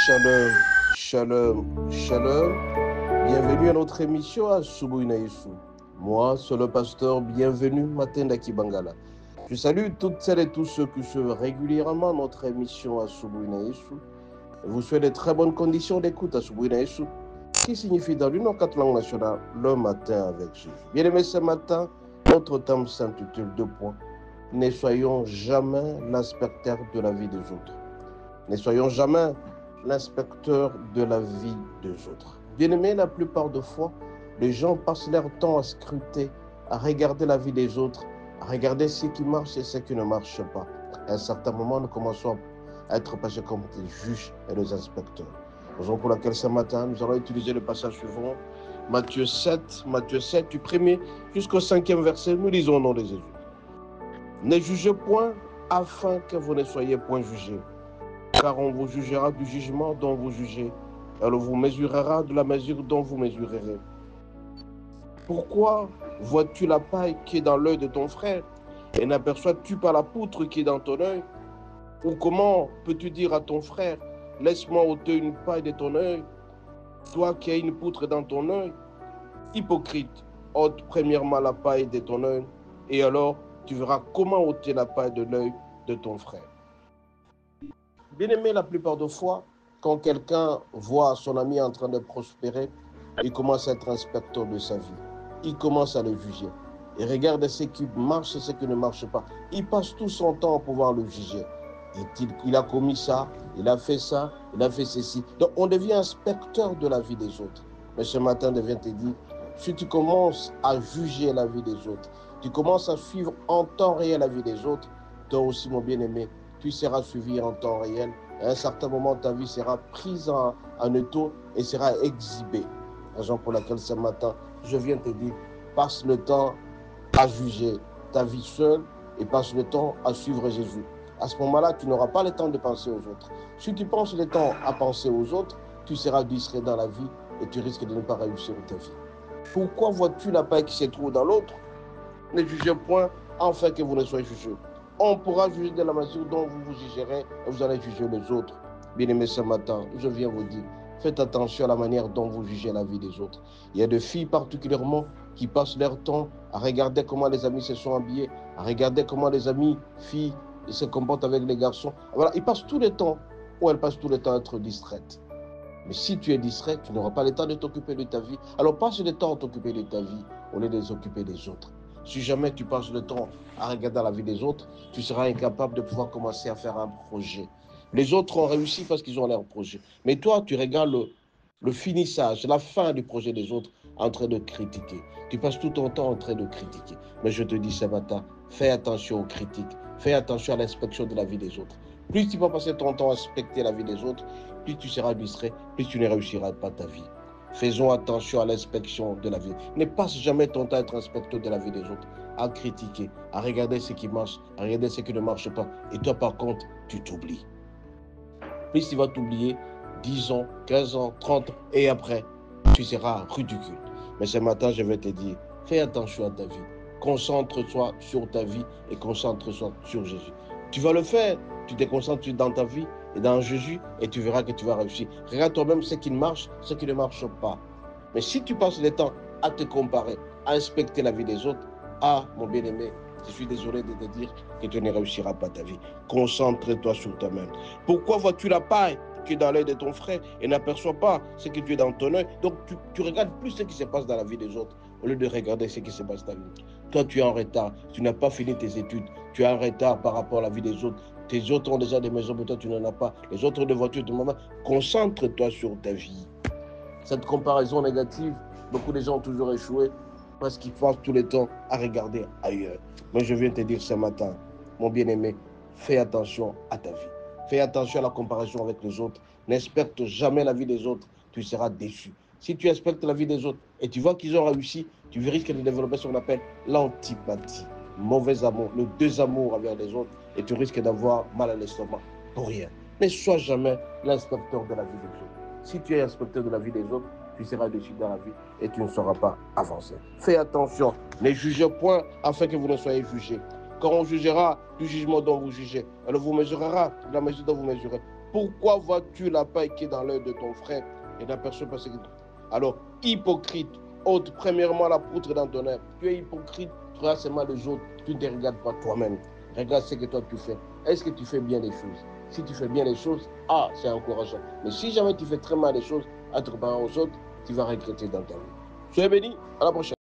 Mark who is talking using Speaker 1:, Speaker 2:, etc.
Speaker 1: Shalom, shalom, shalom. Bienvenue à notre émission à Subuinaïsu. Moi, c'est le pasteur Bienvenue Matenda Kibangala. Je salue toutes celles et tous ceux qui suivent régulièrement notre émission à Subuinaïsu. Vous souhaite de très bonnes conditions d'écoute à Subuinaïsu, qui signifie dans l'une des quatre langues nationales, le matin avec Jésus. Bien aimé, ce matin, notre thème s'intitule 2 points. Ne soyons jamais l'inspecteur de la vie des autres. Ne soyons jamais l'inspecteur de la vie des autres. Bien-aimés, la plupart des fois, les gens passent leur temps à scruter, à regarder la vie des autres, à regarder ce qui marche et ce qui ne marche pas. À un certain moment, nous commençons à être passés comme des juges et des inspecteurs. Raison pour laquelle ce matin, nous allons utiliser le passage suivant, Matthieu 7, du 1er jusqu'au 5e verset, nous lisons au nom de Jésus. Ne jugez point afin que vous ne soyez point jugés. Car on vous jugera du jugement dont vous jugez, et on vous mesurera de la mesure dont vous mesurerez. Pourquoi vois-tu la paille qui est dans l'œil de ton frère, et n'aperçois-tu pas la poutre qui est dans ton œil? Ou comment peux-tu dire à ton frère, laisse-moi ôter une paille de ton œil, toi qui as une poutre dans ton œil? Hypocrite, ôte premièrement la paille de ton œil, et alors tu verras comment ôter la paille de l'œil de ton frère. Bien-aimé, la plupart des fois, quand quelqu'un voit son ami en train de prospérer, il commence à être inspecteur de sa vie. Il commence à le juger. Il regarde ce qui marche et ce qui ne marche pas. Il passe tout son temps à pouvoir le juger. Il a commis ça, il a fait ça, il a fait ceci. Donc on devient inspecteur de la vie des autres. Mais ce matin, je viens te dire, si tu commences à juger la vie des autres, tu commences à suivre en temps réel la vie des autres, toi aussi, mon bien-aimé, tu seras suivi en temps réel. À un certain moment, ta vie sera prise en étau et sera exhibée. Raison pour laquelle ce matin, je viens te dire, passe le temps à juger ta vie seule et passe le temps à suivre Jésus. À ce moment-là, tu n'auras pas le temps de penser aux autres. Si tu penses le temps à penser aux autres, tu seras distrait dans la vie et tu risques de ne pas réussir ta vie. Pourquoi vois-tu la paille qui se trouve dans l'autre? Ne jugez point, afin que vous ne soyez jugés. On pourra juger de la mesure dont vous vous jugerez et vous allez juger les autres. Bien-aimés, ce matin, je viens vous dire, faites attention à la manière dont vous jugez la vie des autres. Il y a des filles particulièrement qui passent leur temps à regarder comment les amis se sont habillés, à regarder comment les amis, filles, se comportent avec les garçons. Voilà, ils passent tout le temps, ou elles passent tout le temps à être distraites. Mais si tu es distrait, tu n'auras pas le temps de t'occuper de ta vie. Alors passe le temps à t'occuper de ta vie au lieu de s'occuper des autres. Si jamais tu passes le temps à regarder la vie des autres, tu seras incapable de pouvoir commencer à faire un projet. Les autres ont réussi parce qu'ils ont leur projet. Mais toi, tu regardes le finissage, la fin du projet des autres en train de critiquer. Tu passes tout ton temps en train de critiquer. Mais je te dis ce matin, fais attention aux critiques. Fais attention à l'inspection de la vie des autres. Plus tu vas passer ton temps à inspecter la vie des autres, plus tu seras distrait, plus tu ne réussiras pas ta vie. Faisons attention à l'inspection de la vie. Ne passe jamais ton temps à être inspecteur de la vie des autres, à critiquer, à regarder ce qui marche, à regarder ce qui ne marche pas. Et toi, par contre, tu t'oublies. Plus tu vas t'oublier, 10 ans, 15 ans, 30 ans, et après, tu seras ridicule. Mais ce matin, je vais te dire, fais attention à ta vie. Concentre-toi sur ta vie et concentre-toi sur Jésus. Tu vas le faire, tu te concentres dans ta vie et dans Jésus et tu verras que tu vas réussir. Regarde toi-même ce qui marche, ce qui ne marche pas. Mais si tu passes le temps à te comparer, à inspecter la vie des autres, ah, mon bien-aimé, je suis désolé de te dire que tu ne réussiras pas ta vie. Concentre-toi sur toi-même. Pourquoi vois-tu la paille qui est dans l'œil de ton frère et n'aperçois pas ce que tu es dans ton œil? Donc, tu regardes plus ce qui se passe dans la vie des autres au lieu de regarder ce qui se passe dans la vie. Toi, tu es en retard. Tu n'as pas fini tes études. Tu es en retard par rapport à la vie des autres. Tes autres ont déjà des maisons, mais toi, tu n'en as pas. Les autres ont des voitures, de moment. Concentre-toi sur ta vie. Cette comparaison négative, beaucoup de gens ont toujours échoué parce qu'ils passent tout le temps à regarder ailleurs. Mais je viens te dire ce matin, mon bien-aimé, fais attention à ta vie. Fais attention à la comparaison avec les autres. N'inspecte jamais la vie des autres, tu seras déçu. Si tu inspectes la vie des autres et tu vois qu'ils ont réussi, tu risques de développer ce qu'on appelle l'antipathie. Mauvais amour, le désamour envers les autres et tu risques d'avoir mal à l'estomac pour rien. Ne sois jamais l'inspecteur de la vie des autres. Si tu es inspecteur de la vie des autres, tu seras déçu dans la vie et tu ne sauras pas avancer. Fais attention, ne jugez point afin que vous ne soyez jugés. Quand on jugera du jugement dont vous jugez, alors vous mesurera de la mesure dont vous mesurez. Pourquoi vois-tu la paille qui est dans l'œil de ton frère et n'aperçois pas ce qui... Alors, hypocrite, ôte premièrement la poutre dans ton œil. Tu es hypocrite, tu regardes seulement les autres, tu ne te regardes pas toi-même. Regarde ce que toi tu fais. Est-ce que tu fais bien les choses? Si tu fais bien les choses, c'est encourageant. Mais si jamais tu fais très mal les choses, à te comparer aux autres, tu vas regretter dans ta vie. Soyez bénis, à la prochaine.